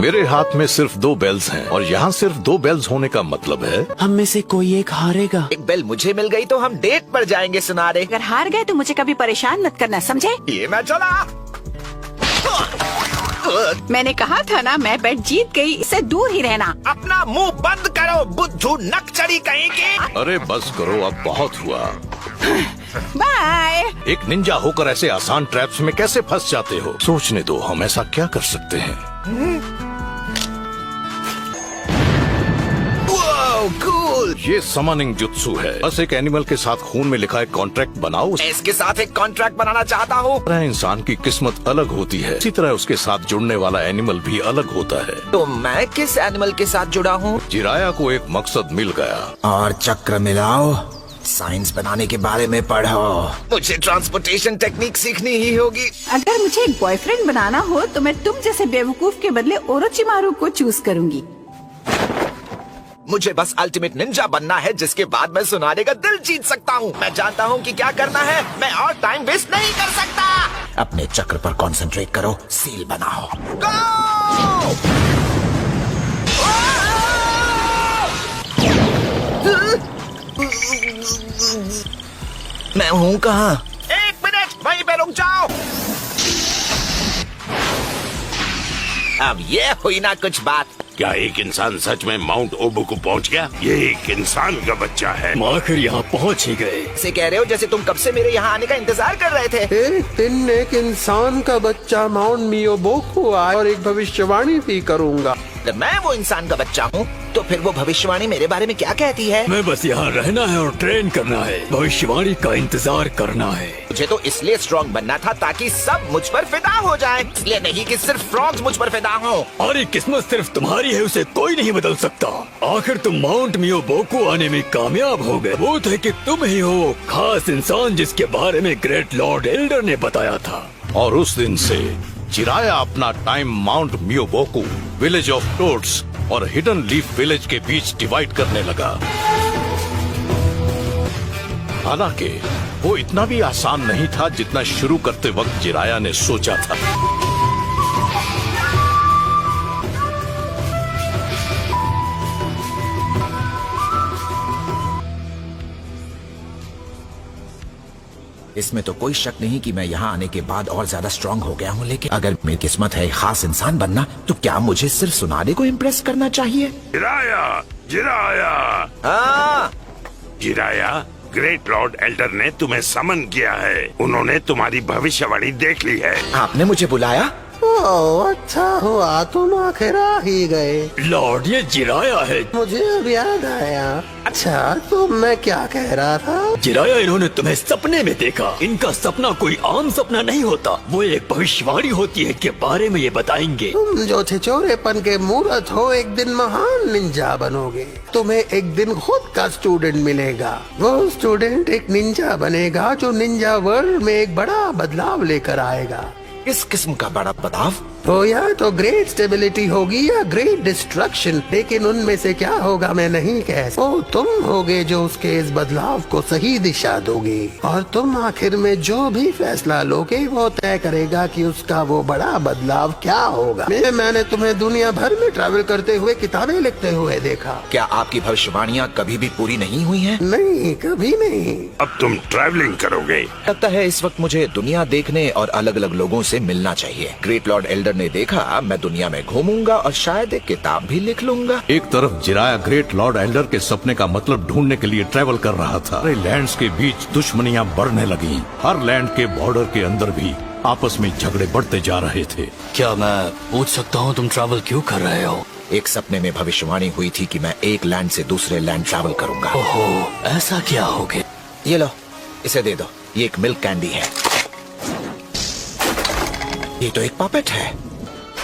मेरे हाथ में सिर्फ 2 बेल्स हैं और यहाँ सिर्फ 2 बेल्स होने का मतलब है हम में से कोई एक हारेगा। एक बेल मुझे मिल गई तो हम डेट पर जाएंगे सुनारे। अगर हार गए तो मुझे कभी परेशान मत करना, समझे? ये मैं चला। मैंने कहा था ना, मैं बेट जीत गई, इससे दूर ही रहना। अपना मुंह बंद करो बुद्धू नकचड़ी कहीं की। अरे बस करो, अब बहुत हुआ। बाय। एक निंजा होकर ऐसे आसान ट्रैप्स में कैसे फंस जाते हो? सोचने दो, हम ऐसा क्या कर सकते हैं। कूल। ये समनिंग जुत्सु है। बस एक एनिमल के साथ खून में लिखा एक कॉन्ट्रैक्ट बनाओ। इसके साथ एक कॉन्ट्रैक्ट बनाना चाहता हूँ। इंसान की किस्मत अलग होती है, इसी तरह उसके साथ जुड़ने वाला एनिमल भी अलग होता है। तो मैं किस एनिमल के साथ जुड़ा हूँ? जिराया को एक मकसद मिल गया। और चक्र मिलाओ, साइंस बनाने के बारे में पढ़ो। मुझे ट्रांसपोर्टेशन टेक्निक सीखनी ही होगी। अगर मुझे एक बॉयफ्रेंड बनाना हो तो मैं तुम जैसे बेवकूफ के बदले ओरोचिमारू को चूज करूंगी। मुझे बस अल्टीमेट निंजा बनना है, जिसके बाद मैं सुनारे का दिल जीत सकता हूँ। मैं जानता हूँ कि क्या करना है। मैं और टाइम वेस्ट नहीं कर सकता। अपने चक्र पर कंसंट्रेट करो, सील बनाओ। गो! मैं हूँ कहाँ? 1 मिनट, वहीं पे रुक जाओ। अब ये हुई ना कुछ बात। क्या एक इंसान सच में माउंट ओबू को पहुंच गया? ये एक इंसान का बच्चा है। आखिर यहाँ पहुँच ही गए। से कह रहे हो जैसे तुम कब से मेरे यहाँ आने का इंतजार कर रहे थे। एक दिन एक इंसान का बच्चा माउंट मियोबोकू आए और एक भविष्यवाणी भी करूंगा। जब मैं वो इंसान का बच्चा हूँ तो फिर वो भविष्यवाणी मेरे बारे में क्या कहती है? मैं बस यहाँ रहना है और ट्रेन करना है, भविष्यवाणी का इंतजार करना है। मुझे तो इसलिए स्ट्रॉन्ग बनना था ताकि सब मुझ पर फिदा हो जाए, इसलिए नहीं कि सिर्फ फ्रॉग्स मुझ पर फिदा हो। और ये किस्मत सिर्फ तुम्हारी है, उसे कोई नहीं बदल सकता। आखिर तुम माउंट मियोबोकू आने में कामयाब हो गए। वो थे कि तुम ही हो खास इंसान जिसके बारे में ग्रेट लॉर्ड एल्डर ने बताया था। और उस दिन से जिराया अपना time Mount Myoboku, village of toads और हिडन लीफ विलेज के बीच डिवाइड करने लगा। हालांकि वो इतना भी आसान नहीं था जितना शुरू करते वक्त जिराया ने सोचा था। इसमें तो कोई शक नहीं कि मैं यहाँ आने के बाद और ज्यादा स्ट्रॉन्ग हो गया हूँ, लेकिन अगर मेरी किस्मत है खास इंसान बनना तो क्या मुझे सिर्फ सुनारे को इम्प्रेस करना चाहिए? जिराया, जिराया, हाँ। जिराया, ग्रेट लॉर्ड एल्डर ने तुम्हें समन किया है। उन्होंने तुम्हारी भविष्यवाणी देख ली है। आपने मुझे बुलाया? ओह, अच्छा हुआ तुम आखिर आ ही गए। लॉर्ड, ये जिराया है। मुझे अब याद आया। अच्छा, तो मैं क्या कह रहा था? जिराया, इन्होंने तुम्हें सपने में देखा। इनका सपना कोई आम सपना नहीं होता, वो एक भविष्यवाणी होती है के बारे में ये बताएंगे। तुम जो छिछोरेपन के मूर्त हो, एक दिन महान निंजा बनोगे। तुम्हें एक दिन खुद का स्टूडेंट मिलेगा। वो स्टूडेंट एक निंजा बनेगा जो निंजा वर्ल्ड में एक बड़ा बदलाव लेकर आएगा। किस किस्म का बड़ा बदलाव? तो या तो ग्रेट स्टेबिलिटी होगी या ग्रेट डिस्ट्रक्शन, लेकिन उनमें से क्या होगा मैं नहीं कह सकता। वो तुम होगे जो उसके इस बदलाव को सही दिशा दोगे, और तुम आखिर में जो भी फैसला लोगे वो तय करेगा कि उसका वो बड़ा बदलाव क्या होगा। मैंने तुम्हें दुनिया भर में ट्रैवल करते हुए किताबें लिखते हुए देखा। क्या आपकी भविष्यवाणियाँ कभी भी पूरी नहीं हुई हैं? नहीं, कभी नहीं। अब तुम ट्रैवलिंग करोगे। लगता है इस वक्त मुझे दुनिया देखने और अलग अलग लोगों से मिलना चाहिए। ग्रेट लॉर्ड एल्डर ने देखा मैं दुनिया में घूमूंगा और शायद एक किताब भी लिख लूंगा। एक तरफ जिराया ग्रेट लॉर्ड एल्डर के सपने का मतलब ढूंढने के लिए ट्रैवल कर रहा था। लैंड्स के बीच दुश्मनियां बढ़ने लगी। हर लैंड के बॉर्डर के अंदर भी आपस में झगड़े बढ़ते जा रहे थे। क्या मैं पूछ सकता हूँ तुम ट्रैवल क्यों कर रहे हो? एक सपने में भविष्यवाणी हुई थी कि मैं एक लैंड से दूसरे लैंड ट्रैवल करूंगा। ओहो, ऐसा क्या हो गया? ये लो, इसे दे दो। ये एक मिल्क कैंडी है। ये तो एक पपेट है।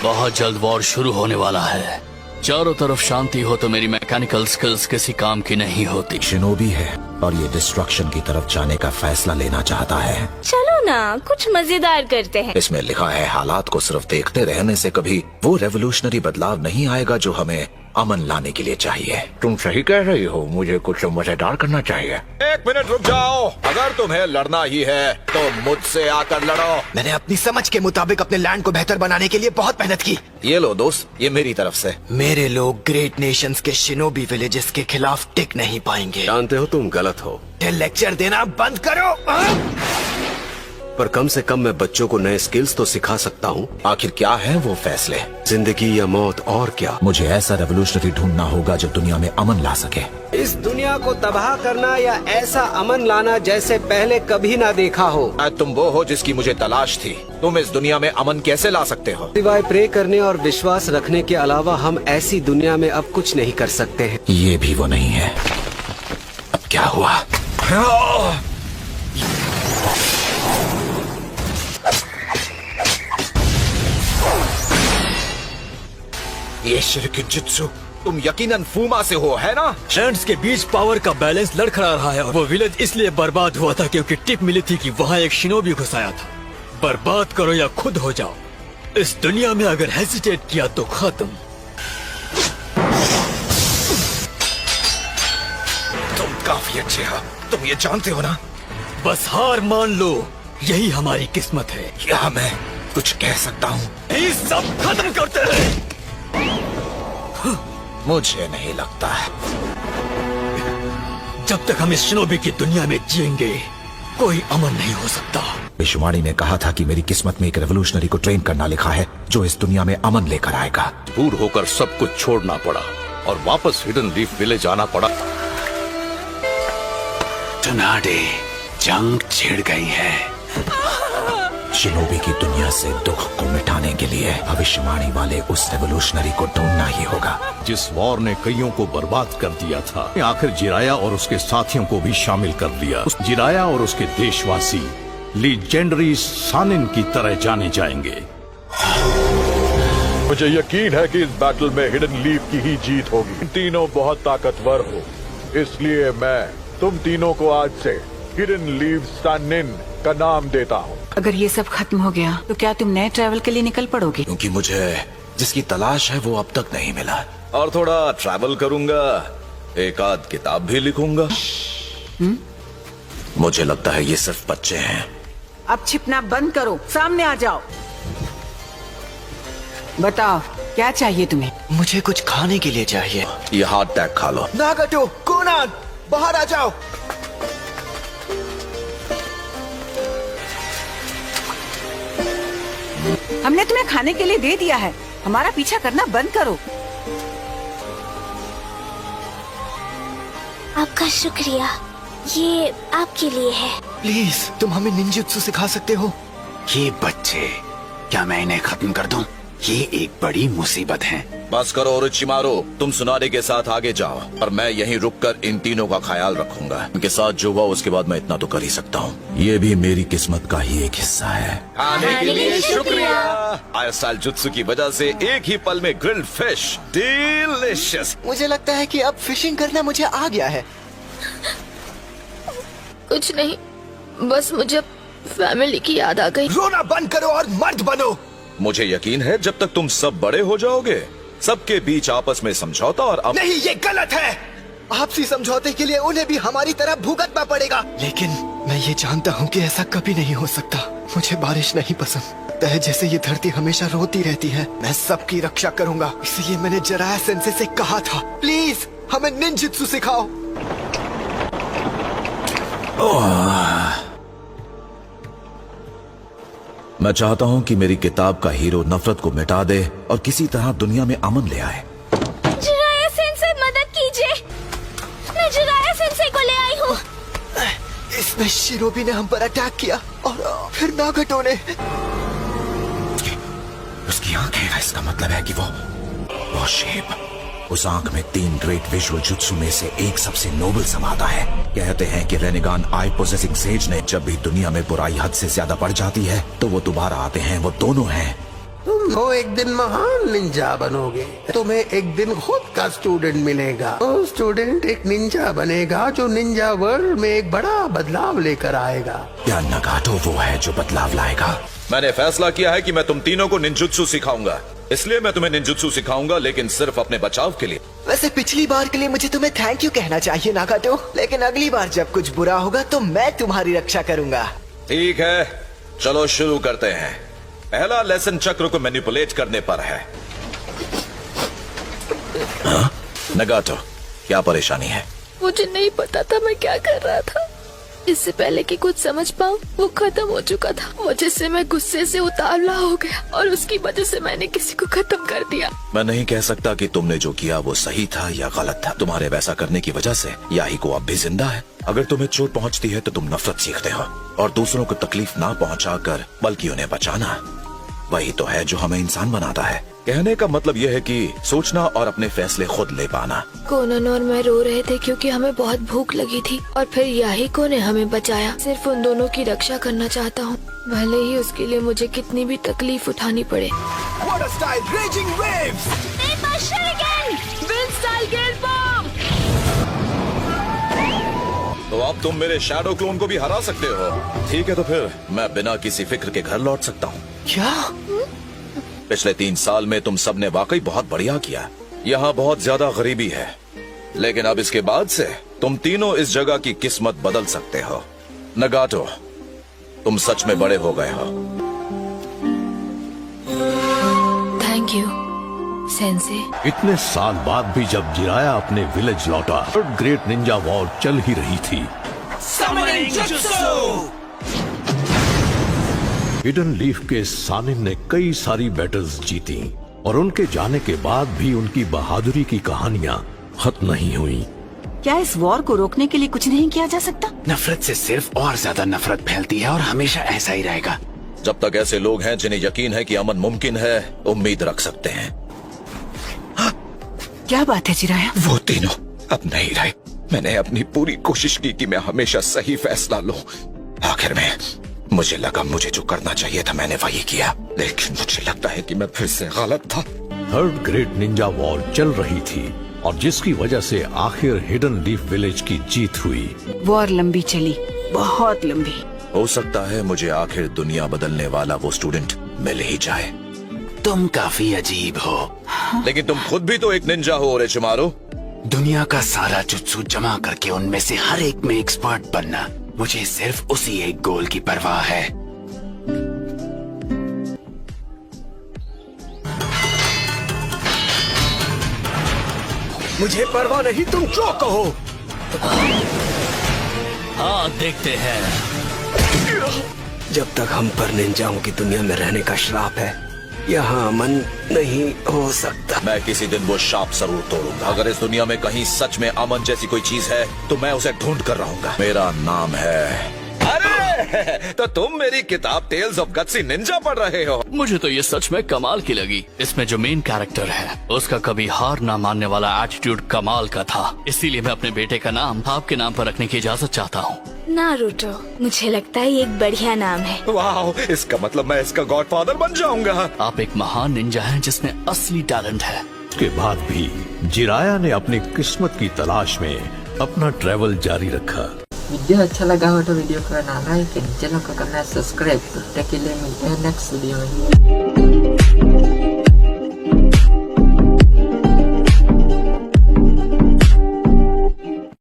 बहुत जल्द वॉर शुरू होने वाला है। चारों तरफ शांति हो तो मेरी मैकेनिकल स्किल्स किसी काम की नहीं होती। शिनोबी है और ये डिस्ट्रक्शन की तरफ जाने का फैसला लेना चाहता है। चलो ना कुछ मजेदार करते हैं। इसमें लिखा है हालात को सिर्फ देखते रहने से कभी वो रेवोल्यूशनरी बदलाव नहीं आएगा जो हमें अमन लाने के लिए चाहिए। तुम सही कह रही हो, मुझे कुछ मजेदार करना चाहिए। 1 मिनट रुक जाओ, अगर तुम्हें लड़ना ही है तो मुझसे आकर लड़ो। मैंने अपनी समझ के मुताबिक अपने लैंड को बेहतर बनाने के लिए बहुत मेहनत की। ये लो दोस्त, ये मेरी तरफ से। मेरे लोग ग्रेट नेशंस के शिनोबी विलेजेस के खिलाफ टिक नहीं पाएंगे। जानते हो तुम गलत हो, लेक्चर देना बंद करो। पर कम से कम मैं बच्चों को नए स्किल्स तो सिखा सकता हूँ। आखिर क्या है वो फैसले? जिंदगी या मौत, और क्या। मुझे ऐसा रेवोल्यूशनरी ढूंढना होगा जो दुनिया में अमन ला सके। इस दुनिया को तबाह करना या ऐसा अमन लाना जैसे पहले कभी ना देखा हो। तुम वो हो जिसकी मुझे तलाश थी। तुम इस दुनिया में अमन कैसे ला सकते हो? सिवाय प्रे करने और विश्वास रखने के अलावा हम ऐसी दुनिया में अब कुछ नहीं कर सकते हैं। ये भी वो नहीं है। अब क्या हुआ? ये शिरकिजुत्सु, तुम यकीनन फूमा से हो, है ना? लैंड्स के बीच पावर का बैलेंस लड़खड़ा रहा है और वो विलेज इसलिए बर्बाद हुआ था क्योंकि टिप मिली थी कि वहाँ एक शिनोबी घुसाया था। बर्बाद करो या खुद हो जाओ। इस दुनिया में अगर हेजिटेट किया तो खत्म। तुम काफी अच्छे हो, तुम ये जानते हो ना? बस हार मान लो, यही हमारी किस्मत है। क्या मैं कुछ कह सकता हूँ? ये सब खत्म करते हैं। मुझे नहीं लगता है। जब तक हम इस शिनोबी की दुनिया में जिएंगे कोई अमन नहीं हो सकता। विश्ववाणी ने कहा था कि मेरी किस्मत में एक रेवोल्यूशनरी को ट्रेन करना लिखा है जो इस दुनिया में अमन लेकर आएगा। दूर होकर सब कुछ छोड़ना पड़ा और वापस हिडन लीफ विलेज आना पड़ा। टुनाडे, जंग छिड़ गई है। शिनोबी की दुनिया से दुख को मिटाने के लिए भविष्यवाणी वाले उस रेवोल्यूशनरी को ढूंढना ही होगा। जिस वॉर ने कईयों को बर्बाद कर दिया था, आखिर जिराया और उसके साथियों को भी शामिल कर लिया। उस जिराया और उसके देशवासी लीजेंडरी सानिन की तरह जाने जाएंगे। मुझे यकीन है कि इस बैटल में हिडन लीफ की ही जीत होगी। तीनों बहुत ताकतवर हो, इसलिए मैं तुम तीनों को आज से हिडन लीफ सानिन का नाम देता हूँ। अगर ये सब खत्म हो गया तो क्या तुम नए ट्रैवल के लिए निकल पड़ोगे? क्योंकि मुझे जिसकी तलाश है वो अब तक नहीं मिला। और थोड़ा ट्रैवल करूंगा, एक आध किताब भी लिखूंगा। मुझे लगता है ये सिर्फ बच्चे हैं। अब छिपना बंद करो, सामने आ जाओ। बताओ क्या चाहिए तुम्हें? मुझे कुछ खाने के लिए चाहिए। ये हार्ट अटैक खा लो। नागटो, कोनान, बाहर आ जाओ। हमने तुम्हें खाने के लिए दे दिया है, हमारा पीछा करना बंद करो। आपका शुक्रिया, ये आपके लिए है। प्लीज, तुम हमें निंजुत्सु सिखा सकते हो? ये बच्चे, क्या मैं इन्हें खत्म कर दूं? ये एक बड़ी मुसीबत है। बस करो ओरोचिमारू, तुम सुनारे के साथ आगे जाओ और मैं यहीं रुककर इन तीनों का ख्याल रखूंगा। इनके साथ जो हुआ उसके बाद मैं इतना तो कर ही सकता हूँ। ये भी मेरी किस्मत का ही एक हिस्सा है। आने के लिए शुक्रिया। आया साल जुत्सु की वजह से एक ही पल में ग्रिल्ड फिश, डिलीशियस। मुझे लगता है कि अब फिशिंग करना मुझे आ गया है। कुछ नहीं, बस मुझे फैमिली की याद आ गई। रोना बंद करो और मर्द बनो। मुझे यकीन है जब तक तुम सब बड़े हो जाओगे, सबके बीच आपस में समझौता और नहीं, ये गलत है। आपसी समझौते के लिए उन्हें भी हमारी तरह भुगतना पड़ेगा। लेकिन मैं ये जानता हूँ कि ऐसा कभी नहीं हो सकता। मुझे बारिश नहीं पसंद। लगता है जैसे ये धरती हमेशा रोती रहती है। मैं सबकी रक्षा करूंगा, इसलिए मैंने जिराया सेंसे से कहा था, प्लीज हमें निंजुत्सु सिखाओ। मैं चाहता हूँ कि मेरी किताब का हीरो नफरत को मिटा दे और किसी तरह दुनिया में अमन ले आए। जिराया सेंसे, मदद कीजिए। मैं जिराया सेंसे को ले आई हूँ। इसमें शिरोबी ने हम पर अटैक किया और फिर नागटो ने। उसकी आंखें, इसका मतलब है कि वो शेप। उस आंख में 3 ग्रेट विजुअल जुत्सु में से एक सबसे नोबल समाता है। कहते हैं कि रेनेगान आई पोजेसिंग सेज ने जब भी दुनिया में बुराई हद से ज्यादा बढ़ जाती है तो वो दोबारा आते हैं। वो दोनों हैं। तुम हो एक दिन महान निंजा बनोगे। तुम्हें एक दिन खुद का स्टूडेंट मिलेगा। वो स्टूडेंट एक निंजा बनेगा जो निंजा वर्ल्ड में एक बड़ा बदलाव लेकर आएगा। क्या नगाटो वो है जो बदलाव लाएगा? मैंने फैसला किया है कि मैं तुम तीनों को निंजुत्सु सिखाऊंगा। इसलिए मैं तुम्हें निंजुत्सु सिखाऊंगा, लेकिन सिर्फ अपने बचाव के लिए। वैसे पिछली बार के लिए मुझे तुम्हें थैंक यू कहना चाहिए नागाटो, लेकिन अगली बार जब कुछ बुरा होगा तो मैं तुम्हारी रक्षा करूंगा। ठीक है, चलो शुरू करते हैं। पहला लेसन चक्र को मैनिपुलेट करने पर है। हाँ? नगाटो, क्या परेशानी है? मुझे नहीं पता था मैं क्या कर रहा था। इससे पहले कि कुछ समझ पाऊं, वो खत्म हो चुका था। वजह से मैं गुस्से से उतावला हो गया और उसकी वजह से मैंने किसी को खत्म कर दिया। मैं नहीं कह सकता कि तुमने जो किया वो सही था या गलत था। तुम्हारे वैसा करने की वजह से याही को अब भी जिंदा है। अगर तुम्हें चोट पहुंचती है तो तुम नफरत सीखते हो, और दूसरों को तकलीफ ना पहुंचाकर बल्कि उन्हें बचाना, वही तो है जो हमें इंसान बनाता है। कहने का मतलब यह है कि सोचना और अपने फैसले खुद ले पाना। कोनन और मैं रो रहे थे क्योंकि हमें बहुत भूख लगी थी, और फिर याहिको ने हमें बचाया। सिर्फ उन दोनों की रक्षा करना चाहता हूँ, भले ही उसके लिए मुझे कितनी भी तकलीफ उठानी पड़े। तो अब तुम मेरे शैडो क्लोन को भी हरा सकते हो। ठीक है, तो फिर मैं बिना किसी फिक्र के घर लौट सकता हूँ। क्या? पिछले 3 साल में तुम सबने वाकई बहुत बढ़िया किया। यहाँ बहुत ज्यादा गरीबी है, लेकिन अब इसके बाद से तुम तीनों इस जगह की किस्मत बदल सकते हो। नगाटो, तुम सच में बड़े हो गए हो। Thank you sensei. इतने साल बाद भी जब जिराया अपने विलेज लौटा, थर्ड ग्रेट निंजा वॉर चल ही रही थी। हिडन लीफ के सानिन ने कई सारी बैटल्स जीती, और उनके जाने के बाद भी उनकी बहादुरी की कहानियां खत्म नहीं हुई। क्या इस वॉर को रोकने के लिए कुछ नहीं किया जा सकता? नफरत से सिर्फ और ज्यादा नफरत फैलती है, और हमेशा ऐसा ही रहेगा। जब तक ऐसे लोग हैं जिन्हें यकीन है कि अमन मुमकिन है, उम्मीद रख सकते हैं। क्या बात है जिराया? वो तीनों अब नहीं रहे। मैंने अपनी पूरी कोशिश की कि मैं हमेशा सही फैसला लूं। आखिर में मुझे लगा मुझे जो करना चाहिए था मैंने वही किया, लेकिन मुझे लगता है कि मैं फिर से गलत था। थर्ड ग्रेट निंजा वॉर चल रही थी, और जिसकी वजह से आखिर हिडन लीफ विलेज की जीत हुई। वॉर लंबी चली, बहुत लंबी। हो सकता है मुझे आखिर दुनिया बदलने वाला वो स्टूडेंट मिल ही जाए। तुम काफी अजीब हो। लेकिन तुम खुद भी तो एक निंजा हो ओरोचिमारू। दुनिया का सारा जुत्सु जमा करके उनमें से हर एक में एक्सपर्ट बनना, मुझे सिर्फ उसी एक गोल की परवाह है। मुझे परवाह नहीं, तुम जो कहो। हाँ, देखते हैं। जब तक हम पर निंजाओं की दुनिया में रहने का श्राप है, यहाँ अमन नहीं हो सकता। मैं किसी दिन वो शाप जरूर तोड़ूंगा। अगर इस दुनिया में कहीं सच में अमन जैसी कोई चीज है तो मैं उसे ढूंढ कर रहूंगा। मेरा नाम है। अरे तो तुम मेरी किताब टेल्स ऑफ गट्सी निंजा पढ़ रहे हो? मुझे तो ये सच में कमाल की लगी। इसमें जो मेन कैरेक्टर है उसका कभी हार ना मानने वाला एटीट्यूड कमाल का था। इसीलिए मैं अपने बेटे का नाम आपके नाम पर रखने की इजाजत चाहता हूँ। नारुतो, मुझे लगता है ये एक बढ़िया नाम है। वाह, इसका मतलब मैं इसका गॉडफादर बन जाऊंगा। आप एक महान निंजा हैं जिसमें असली टैलेंट है। उसके बाद भी जिराया ने अपनी किस्मत की तलाश में अपना ट्रैवल जारी रखा। वीडियो अच्छा लगा हो तो वीडियो को करना लाइक, चैनल को करना सब्सक्राइब। तब तक के लिए मिलते हैं नेक्स्ट वीडियो में।